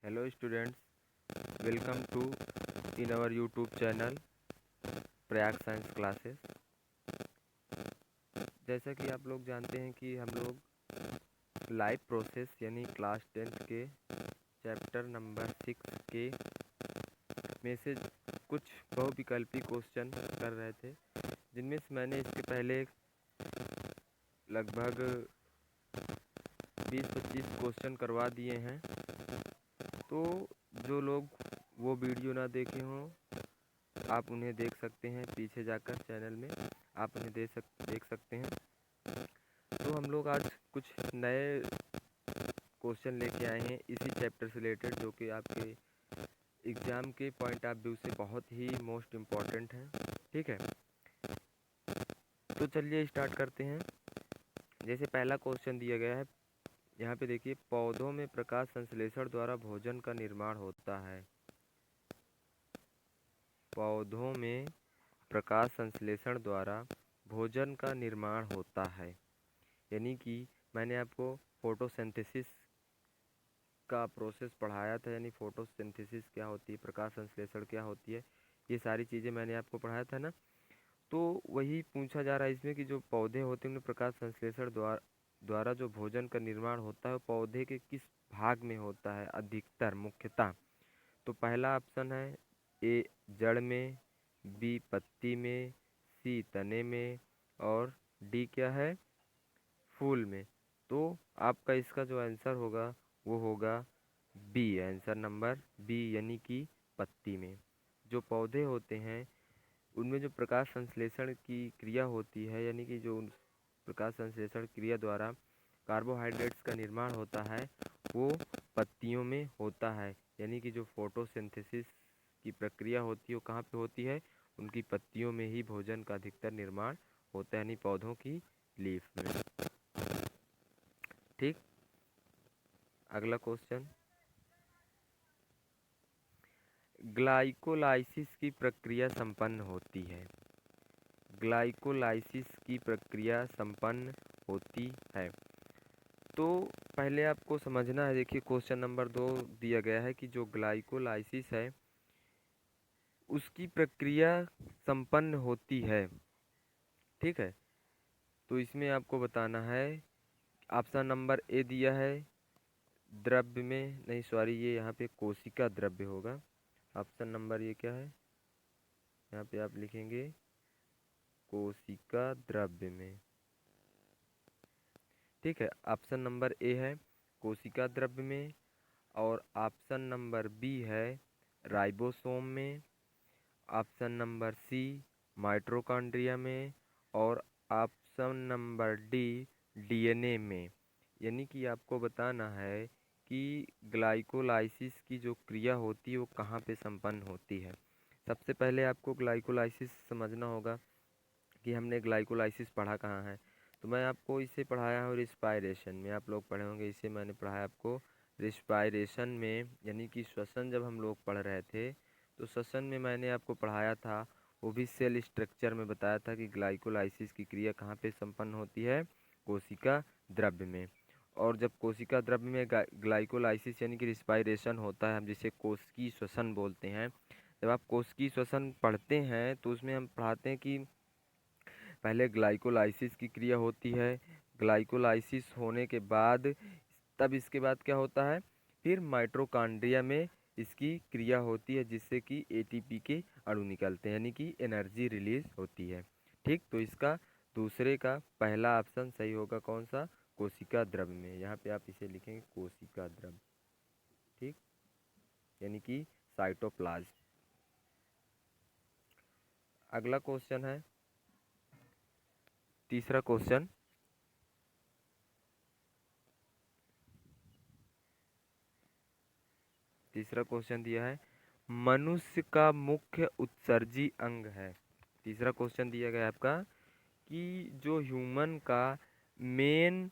Hello students, welcome to in our YouTube channel Prayag science classes. जैसा कि आप लोग जानते हैं कि हम लोग लाइव प्रोसेस यानी क्लास 10th के चैप्टर नंबर 6 के में से कुछ बहुविकल्पी क्वेश्चन कर रहे थे, जिनमें से मैंने इसके पहले लगभग 20-25 क्वेश्चन करवा दिए हैं। तो जो लोग वो वीडियो ना देखे हों, आप उन्हें देख सकते हैं, पीछे जाकर चैनल में आप उन्हें देख सकते हैं। तो हम लोग आज कुछ नए क्वेश्चन लेके आए हैं इसी चैप्टर से रिलेटेड, जो कि आपके एग्ज़ाम के पॉइंट ऑफ व्यू से बहुत ही मोस्ट इम्पॉर्टेंट हैं। ठीक है, तो चलिए स्टार्ट करते हैं। जैसे पहला क्वेश्चन दिया गया है, यहाँ पे देखिए, पौधों में प्रकाश संश्लेषण द्वारा भोजन का निर्माण होता है। पौधों में प्रकाश संश्लेषण द्वारा भोजन का निर्माण होता है, यानी कि मैंने आपको फोटोसिंथेसिस का प्रोसेस पढ़ाया था, यानी फोटोसिंथेसिस क्या होती है, प्रकाश संश्लेषण क्या होती है, ये सारी चीज़ें मैंने आपको पढ़ाया था ना। तो वही पूछा जा रहा है इसमें कि जो पौधे होते हैं उनमें प्रकाश संश्लेषण द्वारा जो भोजन का निर्माण होता है, पौधे के किस भाग में होता है अधिकतर, मुख्यतः। तो पहला ऑप्शन है ए जड़ में, बी पत्ती में, सी तने में, और डी क्या है, फूल में। तो आपका इसका जो आंसर होगा वो होगा बी, आंसर नंबर बी, यानी कि पत्ती में। जो पौधे होते हैं उनमें जो प्रकाश संश्लेषण की क्रिया होती है, यानी कि जो प्रकाश संश्लेषण क्रिया द्वारा कार्बोहाइड्रेट्स का निर्माण होता है, वो पत्तियों में होता है। यानी कि जो फोटोसिंथेसिस की प्रक्रिया होती है वो कहाँ पे होती है, उनकी पत्तियों में ही भोजन का अधिकतर निर्माण होता है, यानी पौधों की लीफ में। ठीक, अगला क्वेश्चन, ग्लाइकोलाइसिस की प्रक्रिया संपन्न होती है। ग्लाइकोलाइसिस की प्रक्रिया संपन्न होती है। तो पहले आपको समझना है, देखिए क्वेश्चन नंबर 2 दिया गया है कि जो ग्लाइकोलाइसिस है उसकी प्रक्रिया संपन्न होती है। ठीक है, तो इसमें आपको बताना है, ऑप्शन नंबर ए दिया है द्रव्य में, नहीं सॉरी, ये यहाँ पे कोशिका द्रव्य होगा। ऑप्शन नंबर ये क्या है, यहाँ पे आप लिखेंगे कोशिका द्रव्य में। ठीक है, ऑप्शन नंबर ए है कोशिका द्रव्य में, और ऑप्शन नंबर बी है राइबोसोम में, ऑप्शन नंबर सी माइटोकॉन्ड्रिया में, और ऑप्शन नंबर डी डीएनए में। यानी कि आपको बताना है कि ग्लाइकोलाइसिस की जो क्रिया होती है वो कहाँ पे संपन्न होती है। सबसे पहले आपको ग्लाइकोलाइसिस समझना होगा कि हमने ग्लाइकोलाइसिस पढ़ा कहाँ है। तो मैं आपको इसे पढ़ाया हूँ रिस्पायरेशन में, आप लोग पढ़े होंगे, इसे मैंने पढ़ाया आपको रिस्पायरेशन में, यानी कि श्वसन जब हम लोग पढ़ रहे थे तो श्वसन में मैंने आपको पढ़ाया था, वो भी सेल स्ट्रक्चर में बताया था कि ग्लाइकोलाइसिस की क्रिया कहाँ पे संपन्न होती है, कोशिका द्रव्य में। और जब कोशिका द्रव्य में ग्लाइकोलाइसिस यानी कि रिस्पायरेशन होता है, हम जिसे कोशिकीय श्वसन बोलते हैं, जब आप कोशिकीय श्वसन पढ़ते हैं तो उसमें हम पढ़ाते हैं कि पहले ग्लाइकोलाइसिस की क्रिया होती है, ग्लाइकोलाइसिस होने के बाद तब इसके बाद क्या होता है, फिर माइटोकॉन्ड्रिया में इसकी क्रिया होती है, जिससे कि एटीपी के अणु निकलते हैं, यानी कि एनर्जी रिलीज होती है। ठीक, तो इसका दूसरे का पहला ऑप्शन सही होगा, कौन सा, कोशिका द्रव्य में। यहाँ पे आप इसे लिखेंगे कोशिका द्रव्य। ठीक, यानी कि साइटोप्लाज्म। अगला क्वेश्चन है, तीसरा क्वेश्चन, तीसरा क्वेश्चन दिया है, मनुष्य का मुख्य उत्सर्जी अंग है। तीसरा क्वेश्चन दिया गया है आपका कि जो ह्यूमन का मेन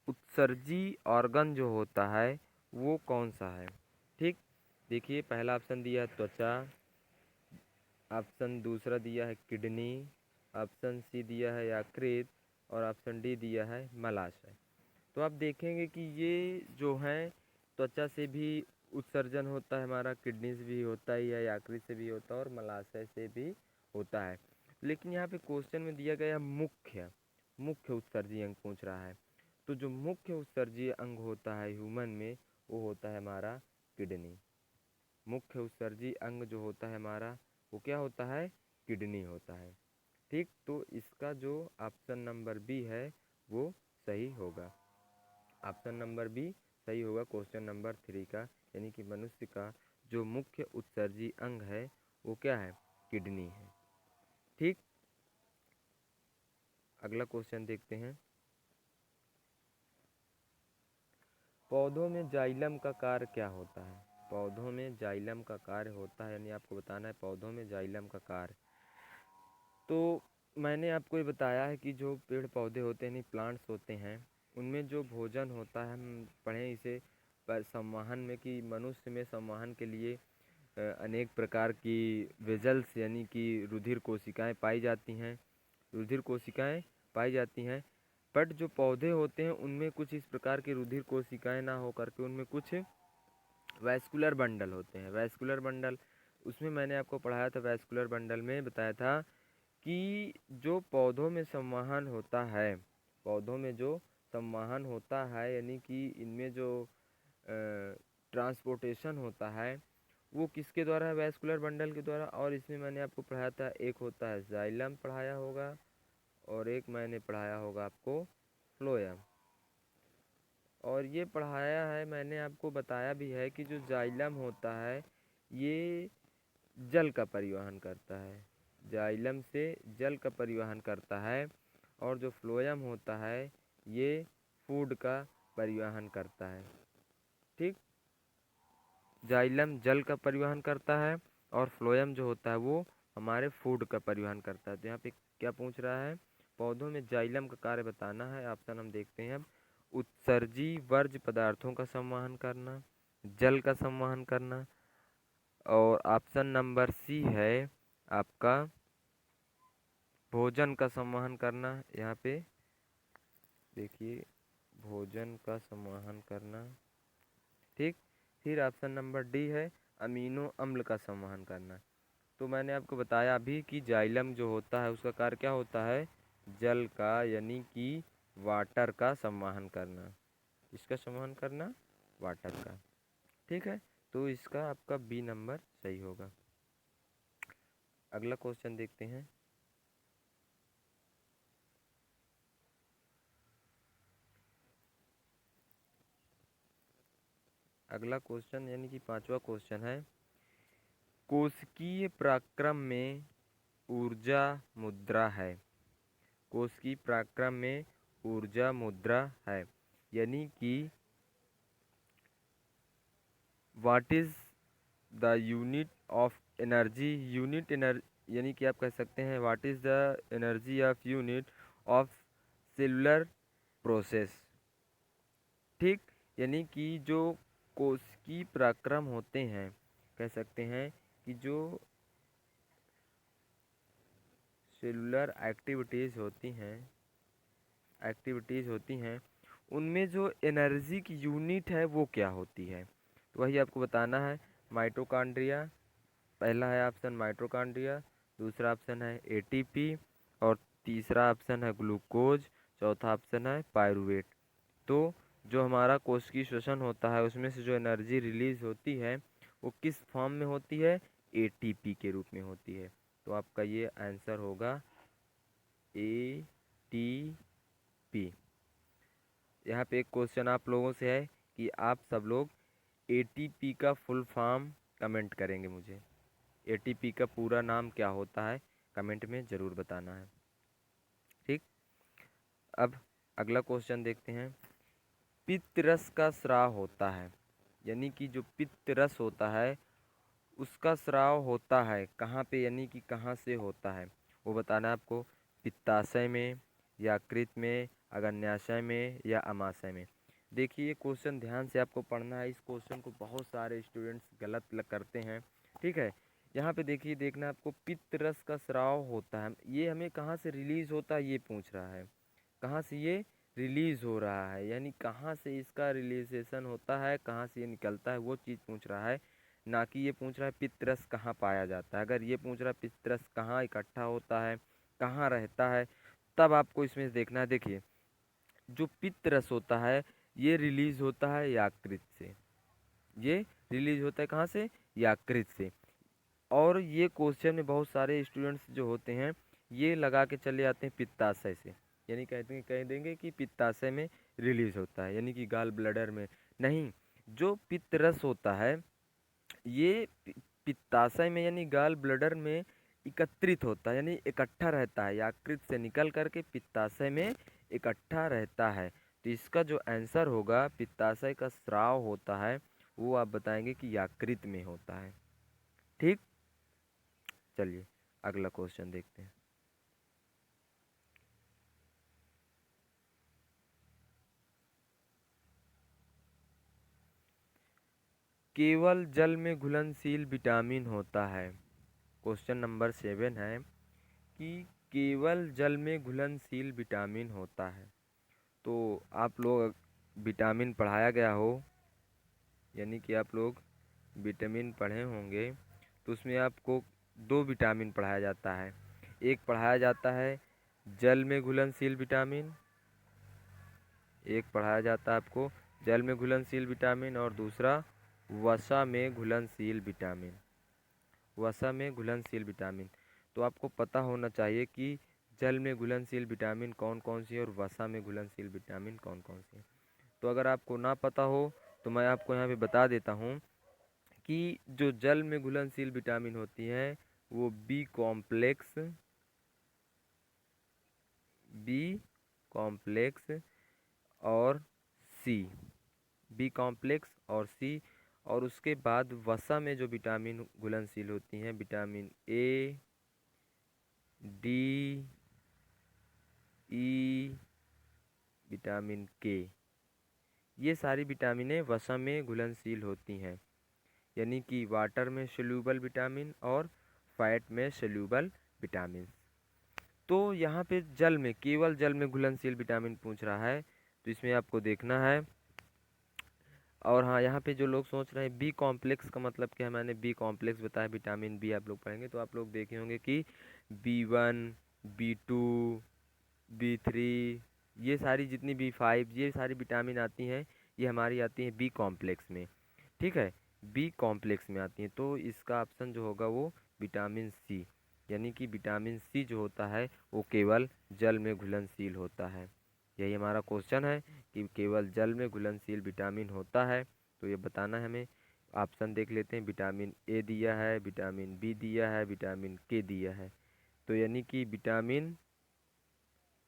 उत्सर्जी ऑर्गन जो होता है वो कौन सा है। ठीक, देखिए पहला ऑप्शन दिया है त्वचा, ऑप्शन दूसरा दिया है किडनी, ऑप्शन सी दिया है यकृत, और ऑप्शन डी दिया है मलाशय। तो आप देखेंगे कि ये जो है त्वचा से भी उत्सर्जन होता है हमारा किडनी से भी होता है या यकृत से भी होता है और मलाशय से भी होता है। लेकिन यहाँ पे क्वेश्चन में दिया गया मुख्य मुख्य उत्सर्जीय अंग पूछ रहा है। तो जो मुख्य उत्सर्जीय अंग होता है ह्यूमन में वो होता है हमारा किडनी। मुख्य उत्सर्जीय अंग जो होता है हमारा वो क्या होता है? किडनी होता है। ठीक, तो इसका जो ऑप्शन नंबर बी है वो सही होगा। ऑप्शन नंबर बी सही होगा क्वेश्चन नंबर 3 का, यानी कि मनुष्य का जो मुख्य उत्सर्जी अंग है वो क्या है? किडनी है। ठीक, अगला क्वेश्चन देखते हैं। पौधों में जाइलम का कार्य क्या होता है? पौधों में जाइलम का कार्य होता है, यानी आपको बताना है पौधों में जाइलम का कार्य। तो मैंने आपको ये बताया है कि जो पेड़ पौधे होते हैं, यानी प्लांट्स होते हैं, उनमें जो भोजन होता है, हम पढ़ें इसे पर संवहन में कि मनुष्य में संवहन के लिए अनेक प्रकार की वेजल्स यानी कि रुधिर कोशिकाएं पाई जाती हैं। रुधिर कोशिकाएं पाई जाती हैं, बट जो पौधे होते हैं उनमें कुछ इस प्रकार की रुधिर कोशिकाएं ना हो करके उनमें कुछ वैस्कुलर बंडल होते हैं। वैस्कुलर बंडल, उसमें मैंने आपको पढ़ाया था, वैस्कुलर बंडल में बताया था कि जो पौधों में संवहन होता है, पौधों में जो संवहन होता है यानी कि इनमें जो ट्रांसपोर्टेशन होता है वो किसके द्वारा है? वैस्कुलर बंडल के द्वारा। और इसमें मैंने आपको पढ़ाया था, एक होता है जाइलम पढ़ाया होगा और एक मैंने पढ़ाया होगा आपको फ्लोएम। और ये पढ़ाया है मैंने आपको बताया भी है कि जो जाइलम होता है ये जल का परिवहन करता है, जाइलम से जल का परिवहन करता है। और जो फ्लोएम होता है ये फूड का परिवहन करता है। ठीक, जाइलम जल का परिवहन करता है और फ्लोएम जो होता है वो हमारे फूड का परिवहन करता है। तो यहाँ पे क्या पूछ रहा है? पौधों में जाइलम का कार्य बताना है। ऑप्शन हम देखते हैं अब। उत्सर्जी वर्ज्य पदार्थों का संवहन करना, जल का संवहन करना, और ऑप्शन नंबर सी है आपका भोजन का संवहन करना। यहाँ पे देखिए, भोजन का संवहन करना। ठीक, फिर ऑप्शन नंबर डी है अमीनो अम्ल का संवहन करना। तो मैंने आपको बताया अभी कि जाइलम जो होता है उसका कार्य क्या होता है? जल का यानी कि वाटर का संवहन करना। इसका संवहन करना? वाटर का। ठीक है, तो इसका आपका बी नंबर सही होगा। अगला क्वेश्चन देखते हैं। अगला क्वेश्चन यानी कि 5वां क्वेश्चन है, कोशिकीय पराक्रम में ऊर्जा मुद्रा है। कोशिकीय पराक्रम में ऊर्जा मुद्रा है, यानी कि what is the unit of energy. Unit energy यानी कि आप कह सकते हैं what is the energy of unit of cellular process. ठीक, यानी कि जो कोशिकीय पराक्रम होते हैं, कह सकते हैं कि जो सेलुलर एक्टिविटीज़ होती हैं उनमें जो एनर्जी की यूनिट है वो क्या होती है? तो वही आपको बताना है। माइटोकॉन्ड्रिया, पहला है ऑप्शन माइटोकॉन्ड्रिया, दूसरा ऑप्शन है एटीपी और तीसरा ऑप्शन है ग्लूकोज, चौथा ऑप्शन है पायरुवेट। तो जो हमारा कोशिकीय श्वसन होता है उसमें से जो एनर्जी रिलीज होती है वो किस फॉर्म में होती है? एटीपी के रूप में होती है। तो आपका ये आंसर होगा एटीपी। यहाँ पे एक क्वेश्चन आप लोगों से है कि आप सब लोग एटीपी का फुल फॉर्म कमेंट करेंगे मुझे। एटीपी का पूरा नाम क्या होता है कमेंट में ज़रूर बताना है। ठीक, अब अगला क्वेश्चन देखते हैं। पित्त रस का स्राव होता है, यानी कि जो पित्त रस होता है उसका स्राव होता है कहाँ पे, यानी कि कहाँ से होता है वो बताना है आपको। पित्ताशय में, यकृत में, अग्न्याशय में या अमाशय में। देखिए ये क्वेश्चन ध्यान से आपको पढ़ना है। इस क्वेश्चन को बहुत सारे स्टूडेंट्स गलत करते हैं। ठीक है, यहाँ पे देखिए, देखना आपको पित्त रस का स्राव होता है, ये हमें कहाँ से रिलीज होता है ये पूछ रहा है। कहाँ से ये रिलीज हो रहा है, यानी कहाँ से इसका रिलीजेशन होता है, कहाँ से ये निकलता है, वो चीज़ पूछ रहा है। ना कि ये पूछ रहा है पित्तरस कहाँ पाया जाता है। अगर ये पूछ रहा है पित्तरस कहाँ इकट्ठा होता है, कहाँ रहता है, तब आपको इसमें देखना है। देखिए, जो पित्तरस होता है ये रिलीज होता है यकृत से। ये रिलीज होता है कहाँ से? यकृत से। और ये क्वेश्चन में बहुत सारे स्टूडेंट्स जो होते हैं ये लगा के चले जाते हैं पित्ताशय से, यानी कहते हैं, कह देंगे कि पित्ताशय में रिलीज होता है, यानी कि गाल ब्लैडर में। नहीं, जो पित्तरस होता है ये पित्ताशय में यानी गाल ब्लैडर में एकत्रित होता है, यानी इकट्ठा रहता है, यकृत से निकल करके पित्ताशय में इकट्ठा रहता है। तो इसका जो आंसर होगा, पित्ताशय का स्राव होता है, वो आप बताएंगे कि यकृत में होता है। ठीक, चलिए अगला क्वेश्चन देखते हैं। केवल जल में घुलनशील विटामिन होता है। क्वेश्चन नंबर 7 है कि केवल जल में घुलनशील विटामिन होता है। तो आप लोग विटामिन पढ़ाया गया हो, यानी कि आप लोग विटामिन पढ़े होंगे, तो उसमें आपको दो विटामिन पढ़ाया जाता है। एक पढ़ाया जाता है जल में घुलनशील विटामिन, एक पढ़ाया जाता है आपको जल में घुलनशील विटामिन, और दूसरा वसा में घुलनशील विटामिन। वसा में घुलनशील विटामिन। तो आपको पता होना चाहिए कि जल में घुलनशील विटामिन कौन कौन सी है और वसा में घुलनशील विटामिन कौन कौन सी है। तो अगर आपको ना पता हो तो मैं आपको यहाँ पे बता देता हूँ कि जो जल में घुलनशील विटामिन होती हैं वो बी कॉम्प्लेक्स और सी, बी कॉम्प्लेक्स और सी। और उसके बाद वसा में जो विटामिन घुलनशील होती हैं, vitamin A, D, E, vitamin के, ये सारी विटामिनें वसा में घुलनशील होती हैं, यानी कि वाटर में सोल्यूबल विटामिन और फैट में सोल्यूबल विटामिन। तो यहाँ पे जल में, केवल जल में घुलनशील विटामिन पूछ रहा है, तो इसमें आपको देखना है। और हाँ, यहाँ पे जो लोग सोच रहे हैं बी कॉम्प्लेक्स का मतलब क्या है, मैंने बी कॉम्प्लेक्स बताया, विटामिन बी आप लोग पढ़ेंगे तो आप लोग देखे होंगे कि B1, B2, B3, ये सारी जितनी B5, ये सारी विटामिन आती हैं, ये हमारी आती हैं बी कॉम्प्लेक्स में। ठीक है, बी कॉम्प्लेक्स में आती हैं। तो इसका ऑप्शन जो होगा वो विटामिन सी, यानी कि विटामिन सी जो होता है वो केवल जल में घुलनशील होता है। यही हमारा क्वेश्चन है कि केवल जल में घुलनशील विटामिन होता है, तो ये बताना है हमें। ऑप्शन देख लेते हैं। विटामिन ए दिया है, विटामिन बी दिया है, विटामिन के दिया है। तो यानी कि vitamin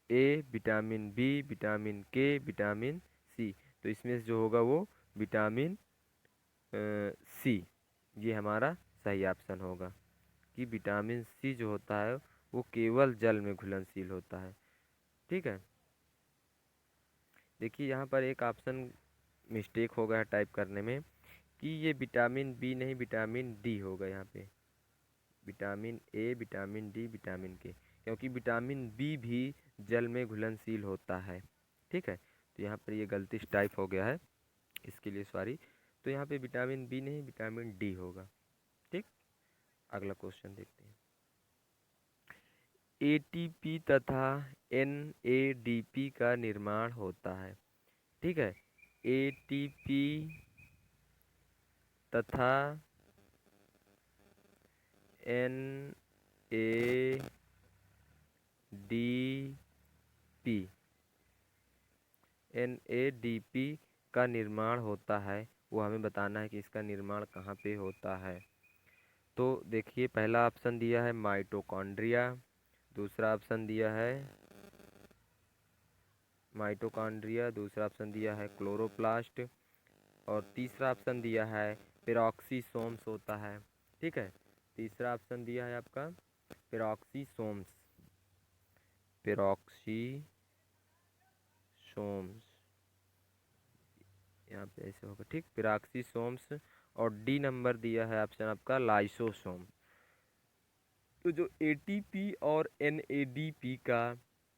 A, vitamin B, vitamin K, vitamin C. तो इसमें से जो होगा वो विटामिन सी, ये हमारा सही ऑप्शन होगा कि विटामिन सी जो होता है वो केवल जल में घुलनशील होता है। ठीक है, देखिए यहाँ पर एक ऑप्शन मिस्टेक हो गया है टाइप करने में, कि ये विटामिन बी नहीं विटामिन डी होगा यहाँ पे। Vitamin A, vitamin D, vitamin के, क्योंकि विटामिन बी भी जल में घुलनशील होता है। ठीक है, तो यहाँ पर ये गलती टाइप हो गया है, इसके लिए सॉरी। तो यहाँ पे विटामिन बी नहीं विटामिन डी होगा। ठीक, अगला क्वेश्चन देखते हैं। एटीपी तथा एनएडीपी का निर्माण होता है। ठीक है, एटीपी तथा एनएडीपी, एनएडीपी का निर्माण होता है, वो हमें बताना है कि इसका निर्माण कहाँ पे होता है। तो देखिए, पहला ऑप्शन दिया है माइटोकॉन्ड्रिया, दूसरा ऑप्शन दिया है माइटोकॉन्ड्रिया, दूसरा ऑप्शन दिया है क्लोरोप्लास्ट, और तीसरा ऑप्शन दिया है पेरोक्सीसोम्स होता है। ठीक है, तीसरा ऑप्शन दिया है आपका पेरोक्सीसोम्स, पेरोक्सीसोम्स, यहाँ पे ऐसे होगा। ठीक, पेरोक्सीसोम्स। और डी नंबर दिया है ऑप्शन आपका लाइसोसोम। तो जो एटीपी और एनएडीपी का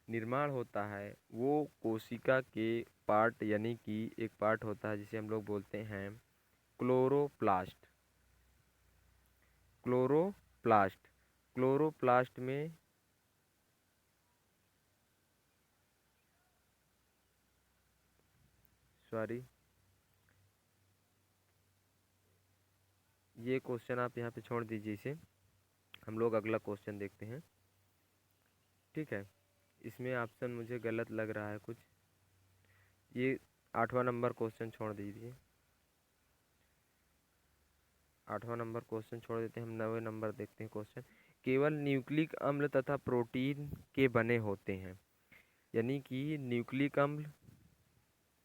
निर्माण होता है वो कोशिका के पार्ट यानी कि एक पार्ट होता है जिसे हम लोग बोलते हैं क्लोरोप्लास्ट। क्लोरोप्लास्ट क्लोरोप्लास्ट में सॉरी ये क्वेश्चन आप यहाँ पे छोड़ दीजिए, इसे हम लोग अगला क्वेश्चन देखते हैं। ठीक है, इसमें ऑप्शन मुझे गलत लग रहा है कुछ, ये 8वां नंबर क्वेश्चन छोड़ दीजिए। 8वां नंबर क्वेश्चन छोड़ देते हैं, हम 9वें नंबर देखते हैं क्वेश्चन। केवल न्यूक्लिक अम्ल तथा प्रोटीन के बने होते हैं, यानी कि न्यूक्लिक अम्ल,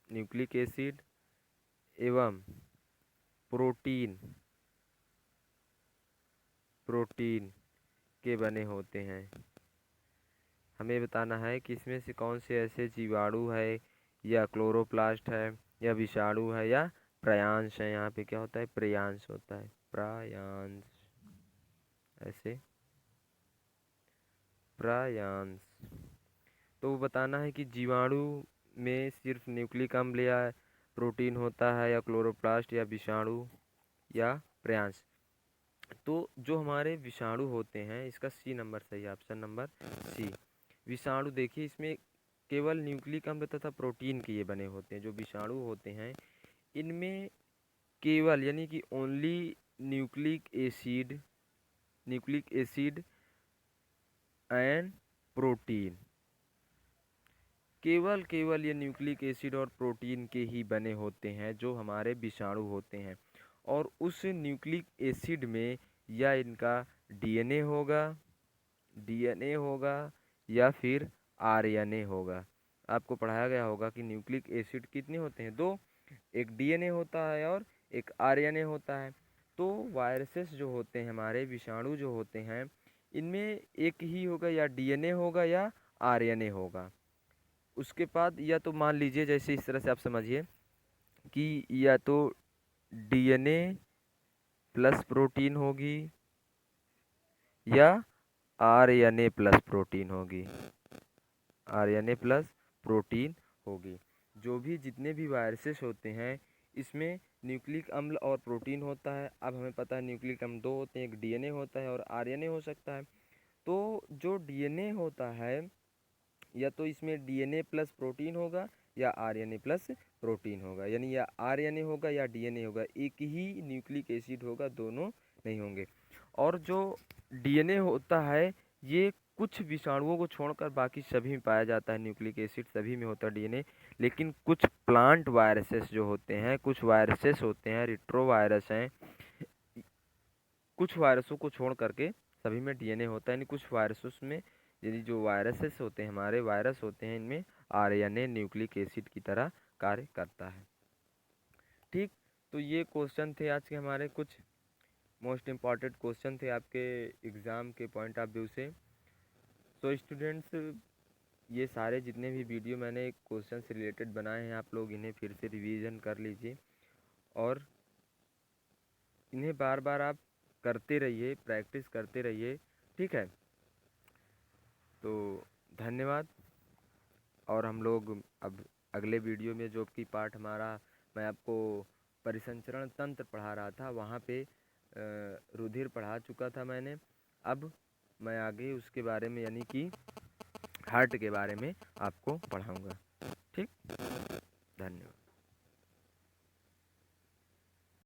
न्यूक्लिक एसिड एवं प्रोटीन प्रोटीन के बने होते हैं। हमें बताना है कि इसमें से कौन से ऐसे जीवाणु है या क्लोरोप्लास्ट है या विषाणु है या प्रयांश है। यहाँ पे क्या होता है, प्रयांश होता है, प्रयांश, ऐसे प्रयांश। तो वो बताना है कि जीवाणु में सिर्फ न्यूक्लिक अम्ल या प्रोटीन होता है या क्लोरोप्लास्ट या विषाणु या प्रयांश। तो जो हमारे विषाणु होते हैं, इसका सी नंबर सही, ऑप्शन नंबर सी विषाणु। देखिए इसमें केवल न्यूक्लिक अम्ल तथा प्रोटीन के ये बने होते हैं। जो विषाणु होते हैं इनमें केवल यानी कि only nucleic acid and protein, केवल ये न्यूक्लिक एसिड और प्रोटीन के ही बने होते हैं जो हमारे विषाणु होते हैं। और उस न्यूक्लिक एसिड में या इनका डीएनए होगा या फिर आरएनए होगा। आपको पढ़ाया गया होगा कि न्यूक्लिक एसिड कितने होते हैं, दो, एक डीएनए होता है और एक आरएनए होता है। तो वायरसेस जो होते हैं, हमारे विषाणु जो होते हैं, इनमें एक ही होगा, या डीएनए होगा या आरएनए होगा। उसके बाद या तो मान लीजिए जैसे इस तरह से आप समझिए कि या तो डीएनए प्लस प्रोटीन होगी या आरएनए प्लस प्रोटीन होगी, आरएनए प्लस प्रोटीन होगी। जो भी जितने भी वायरसेस होते हैं इसमें न्यूक्लिक अम्ल और प्रोटीन होता है। अब हमें पता है न्यूक्लिक अम्ल दो होते हैं, एक डीएनए होता है और आरएनए हो सकता है। तो जो डीएनए होता है या तो इसमें डीएनए प्लस प्रोटीन होगा या आरएनए प्लस प्रोटीन होगा, यानी या आरएनए होगा या डीएनए होगा, एक ही न्यूक्लिक एसिड होगा, दोनों नहीं होंगे। और जो डीएनए होता है ये कुछ विषाणुओं को छोड़कर बाकी सभी में पाया जाता है, न्यूक्लिक एसिड सभी में होता है डीएनए। लेकिन कुछ प्लांट वायरसेस जो होते हैं, कुछ वायरसेस होते हैं, रिट्रोवायरस हैं, कुछ वायरसों को छोड़ करके सभी में डीएनए होता है। यानी कुछ वायरसेस में, यदि जो वायरसेस होते हैं, हमारे वायरस होते हैं, इनमें आरएनए न्यूक्लिक एसिड की तरह कार्य करता है। ठीक, तो ये क्वेश्चन थे आज के हमारे, कुछ मोस्ट इम्पॉर्टेंट क्वेश्चन थे आपके एग्ज़ाम के पॉइंट ऑफ व्यू से। तो स्टूडेंट्स, ये सारे जितने भी वीडियो मैंने क्वेश्चन से रिलेटेड बनाए हैं, आप लोग इन्हें फिर से रिवीजन कर लीजिए और इन्हें बार बार आप करते रहिए, प्रैक्टिस करते रहिए। ठीक है, तो धन्यवाद। और हम लोग अब अगले वीडियो में जो कि पार्ट हमारा, मैं आपको परिसंचरण तंत्र पढ़ा रहा था, वहाँ पे रुधिर पढ़ा चुका था मैंने। अब मैं आगे उसके बारे में यानी कि हार्ट के बारे में आपको पढ़ाऊँगा। ठीक, धन्यवाद।